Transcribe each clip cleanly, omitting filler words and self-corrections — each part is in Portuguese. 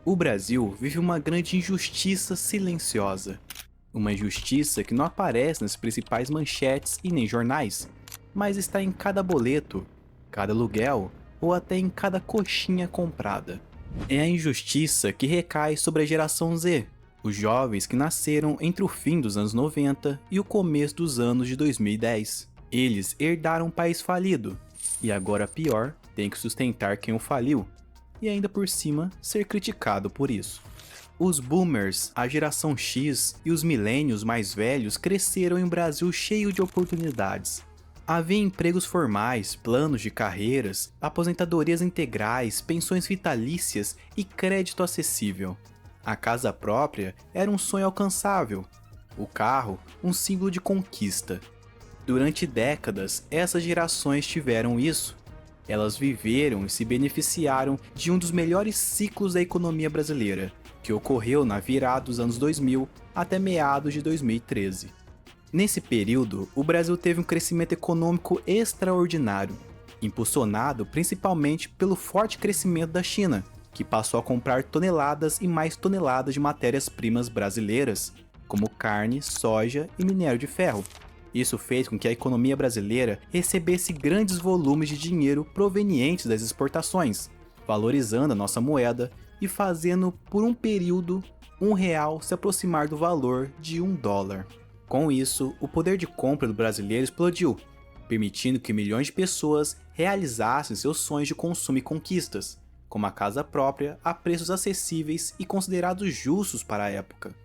O Brasil vive uma grande injustiça silenciosa. Uma injustiça que não aparece nas principais manchetes e nem jornais, mas está em cada boleto, cada aluguel ou até em cada coxinha comprada. É a injustiça que recai sobre a geração Z, os jovens que nasceram entre o fim dos anos 90 e o começo dos anos de 2010. Eles herdaram um país falido, e agora pior, tem que sustentar quem o faliu, e ainda por cima ser criticado por isso. Os boomers, a geração X e os milênios mais velhos cresceram em um Brasil cheio de oportunidades. Havia empregos formais, planos de carreiras, aposentadorias integrais, pensões vitalícias e crédito acessível. A casa própria era um sonho alcançável. O carro, um símbolo de conquista. Durante décadas, essas gerações tiveram isso. Elas viveram e se beneficiaram de um dos melhores ciclos da economia brasileira, que ocorreu na virada dos anos 2000 até meados de 2013. Nesse período, o Brasil teve um crescimento econômico extraordinário, impulsionado principalmente pelo forte crescimento da China, que passou a comprar toneladas e mais toneladas de matérias-primas brasileiras, como carne, soja e minério de ferro. Isso fez com que a economia brasileira recebesse grandes volumes de dinheiro provenientes das exportações, valorizando a nossa moeda e fazendo, por um período, R$ 1 se aproximar do valor de $1. Com isso, o poder de compra do brasileiro explodiu, permitindo que milhões de pessoas realizassem seus sonhos de consumo e conquistas, como a casa própria a preços acessíveis e considerados justos para a época.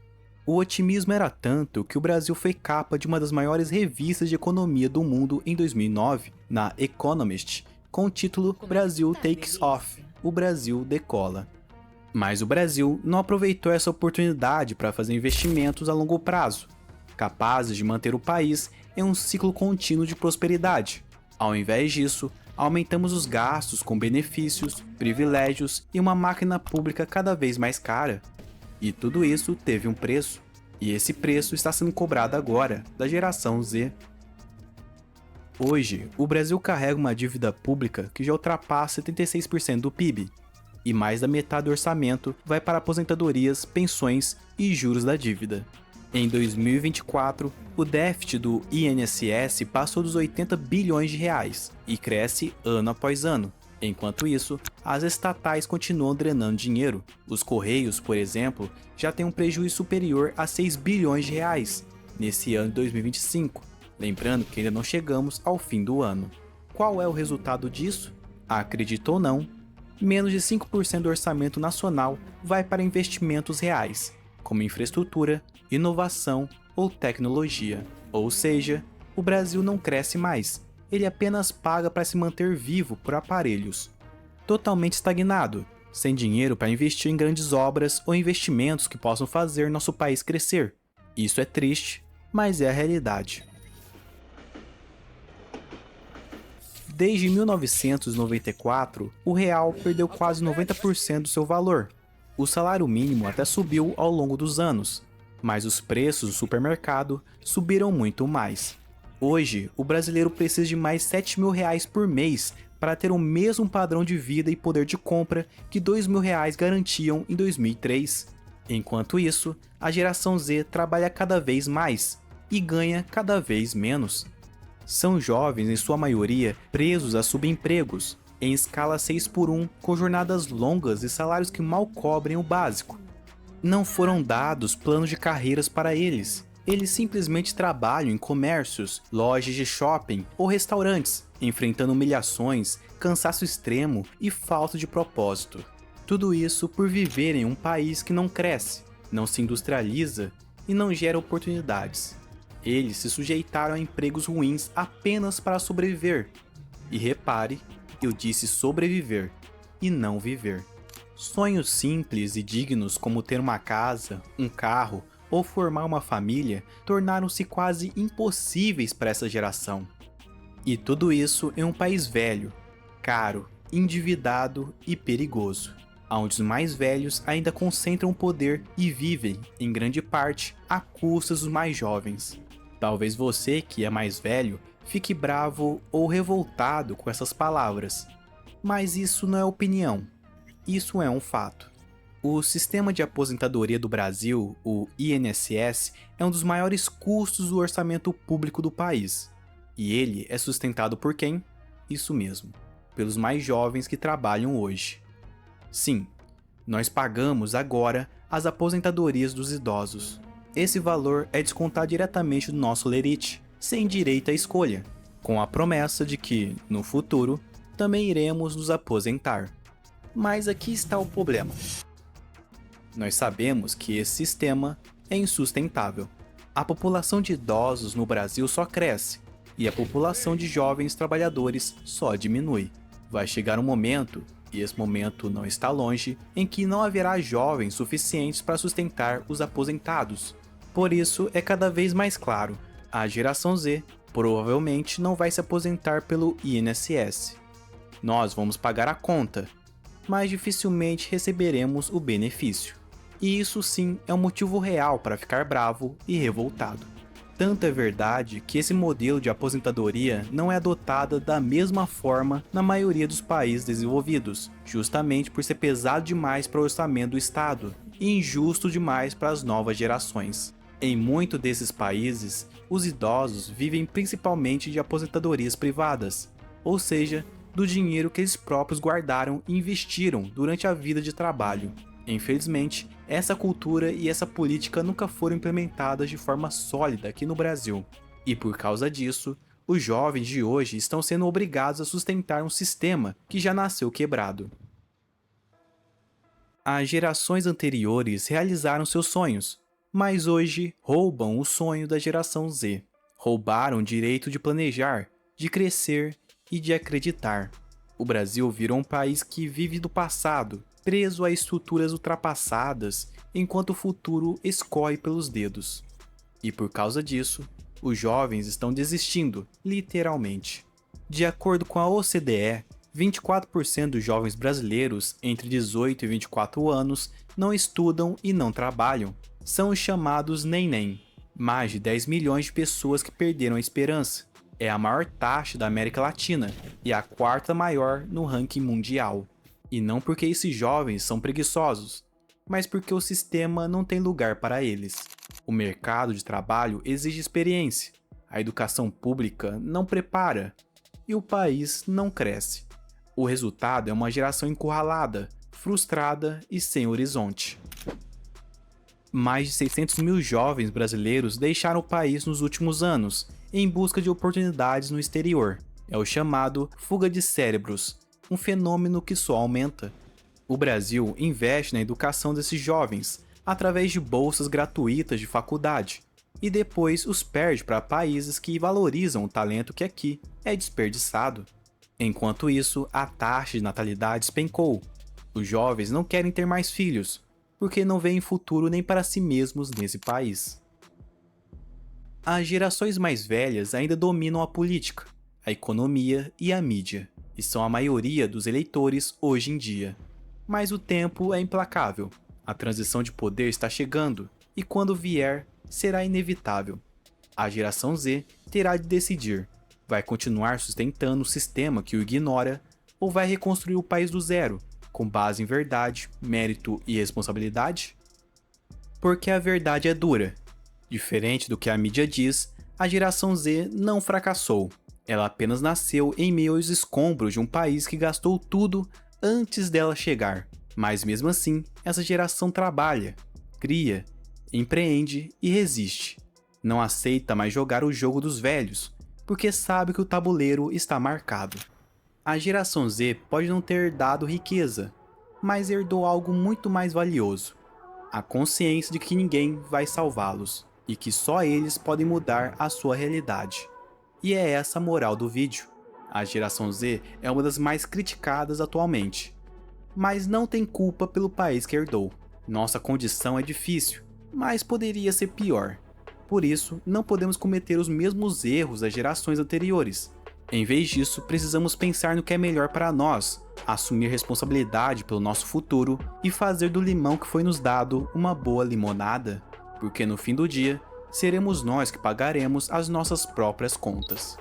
O otimismo era tanto que o Brasil foi capa de uma das maiores revistas de economia do mundo em 2009, na Economist, com o título Brasil Takes Off, o Brasil decola. Mas o Brasil não aproveitou essa oportunidade para fazer investimentos a longo prazo, capazes de manter o país em um ciclo contínuo de prosperidade. Ao invés disso, aumentamos os gastos com benefícios, privilégios e uma máquina pública cada vez mais cara. E tudo isso teve um preço, e esse preço está sendo cobrado agora, da geração Z. Hoje, o Brasil carrega uma dívida pública que já ultrapassa 76% do PIB, e mais da metade do orçamento vai para aposentadorias, pensões e juros da dívida. Em 2024, o déficit do INSS passou dos 80 bilhões de reais e cresce ano após ano. Enquanto isso, as estatais continuam drenando dinheiro. Os Correios, por exemplo, já têm um prejuízo superior a 6 bilhões de reais nesse ano de 2025. Lembrando que ainda não chegamos ao fim do ano. Qual é o resultado disso? Acredita ou não, menos de 5% do orçamento nacional vai para investimentos reais, como infraestrutura, inovação ou tecnologia. Ou seja, o Brasil não cresce mais, ele apenas paga para se manter vivo por aparelhos. Totalmente estagnado, sem dinheiro para investir em grandes obras ou investimentos que possam fazer nosso país crescer. Isso é triste, mas é a realidade. Desde 1994, o real perdeu quase 90% do seu valor. O salário mínimo até subiu ao longo dos anos, mas os preços do supermercado subiram muito mais. Hoje, o brasileiro precisa de mais R$ 7.000 por mês para ter o mesmo padrão de vida e poder de compra que R$ 2.000 garantiam em 2003. Enquanto isso, a geração Z trabalha cada vez mais e ganha cada vez menos. São jovens, em sua maioria, presos a subempregos, em escala 6x1, com jornadas longas e salários que mal cobrem o básico. Não foram dados planos de carreiras para eles. Eles simplesmente trabalham em comércios, lojas de shopping ou restaurantes, enfrentando humilhações, cansaço extremo e falta de propósito. Tudo isso por viver em um país que não cresce, não se industrializa e não gera oportunidades. Eles se sujeitaram a empregos ruins apenas para sobreviver. E repare, eu disse sobreviver e não viver. Sonhos simples e dignos como ter uma casa, um carro ou formar uma família tornaram-se quase impossíveis para essa geração. E tudo isso em um país velho, caro, endividado e perigoso, onde os mais velhos ainda concentram poder e vivem, em grande parte, à custa dos mais jovens. Talvez você, que é mais velho, fique bravo ou revoltado com essas palavras, mas isso não é opinião, isso é um fato. O sistema de aposentadoria do Brasil, o INSS, é um dos maiores custos do orçamento público do país. E ele é sustentado por quem? Isso mesmo, pelos mais jovens que trabalham hoje. Sim, nós pagamos agora as aposentadorias dos idosos. Esse valor é descontado diretamente do nosso lerite, sem direito à escolha, com a promessa de que, no futuro, também iremos nos aposentar. Mas aqui está o problema. Nós sabemos que esse sistema é insustentável. A população de idosos no Brasil só cresce, e a população de jovens trabalhadores só diminui. Vai chegar um momento, e esse momento não está longe, em que não haverá jovens suficientes para sustentar os aposentados. Por isso, é cada vez mais claro, a geração Z provavelmente não vai se aposentar pelo INSS. Nós vamos pagar a conta, mas dificilmente receberemos o benefício. E isso sim é um motivo real para ficar bravo e revoltado. Tanto é verdade que esse modelo de aposentadoria não é adotado da mesma forma na maioria dos países desenvolvidos, justamente por ser pesado demais para o orçamento do Estado e injusto demais para as novas gerações. Em muitos desses países, os idosos vivem principalmente de aposentadorias privadas, ou seja, do dinheiro que eles próprios guardaram e investiram durante a vida de trabalho. Infelizmente, essa cultura e essa política nunca foram implementadas de forma sólida aqui no Brasil. E por causa disso, os jovens de hoje estão sendo obrigados a sustentar um sistema que já nasceu quebrado. As gerações anteriores realizaram seus sonhos, mas hoje roubam o sonho da geração Z. Roubaram o direito de planejar, de crescer e de acreditar. O Brasil virou um país que vive do passado, preso a estruturas ultrapassadas, enquanto o futuro escorre pelos dedos. E por causa disso, os jovens estão desistindo, literalmente. De acordo com a OCDE, 24% dos jovens brasileiros entre 18 e 24 anos não estudam e não trabalham. São os chamados neném. Mais de 10 milhões de pessoas que perderam a esperança. É a maior taxa da América Latina e a quarta maior no ranking mundial. E não porque esses jovens são preguiçosos, mas porque o sistema não tem lugar para eles. O mercado de trabalho exige experiência, a educação pública não prepara e o país não cresce. O resultado é uma geração encurralada, frustrada e sem horizonte. Mais de 600 mil jovens brasileiros deixaram o país nos últimos anos em busca de oportunidades no exterior. É o chamado fuga de cérebros, um fenômeno que só aumenta. O Brasil investe na educação desses jovens através de bolsas gratuitas de faculdade e depois os perde para países que valorizam o talento que aqui é desperdiçado. Enquanto isso, a taxa de natalidade despencou. Os jovens não querem ter mais filhos, porque não veem futuro nem para si mesmos nesse país. As gerações mais velhas ainda dominam a política, a economia e a mídia, e são a maioria dos eleitores hoje em dia. Mas o tempo é implacável, a transição de poder está chegando, e quando vier, será inevitável. A geração Z terá de decidir: vai continuar sustentando o sistema que o ignora, ou vai reconstruir o país do zero, com base em verdade, mérito e responsabilidade? Porque a verdade é dura. Diferente do que a mídia diz, a geração Z não fracassou. Ela apenas nasceu em meio aos escombros de um país que gastou tudo antes dela chegar. Mas mesmo assim, essa geração trabalha, cria, empreende e resiste. Não aceita mais jogar o jogo dos velhos, porque sabe que o tabuleiro está marcado. A geração Z pode não ter herdado riqueza, mas herdou algo muito mais valioso: a consciência de que ninguém vai salvá-los, e que só eles podem mudar a sua realidade. E é essa a moral do vídeo. A geração Z é uma das mais criticadas atualmente, mas não tem culpa pelo país que herdou. Nossa condição é difícil, mas poderia ser pior. Por isso, não podemos cometer os mesmos erros das gerações anteriores. Em vez disso, precisamos pensar no que é melhor para nós, assumir responsabilidade pelo nosso futuro e fazer do limão que foi nos dado uma boa limonada, porque no fim do dia, seremos nós que pagaremos as nossas próprias contas.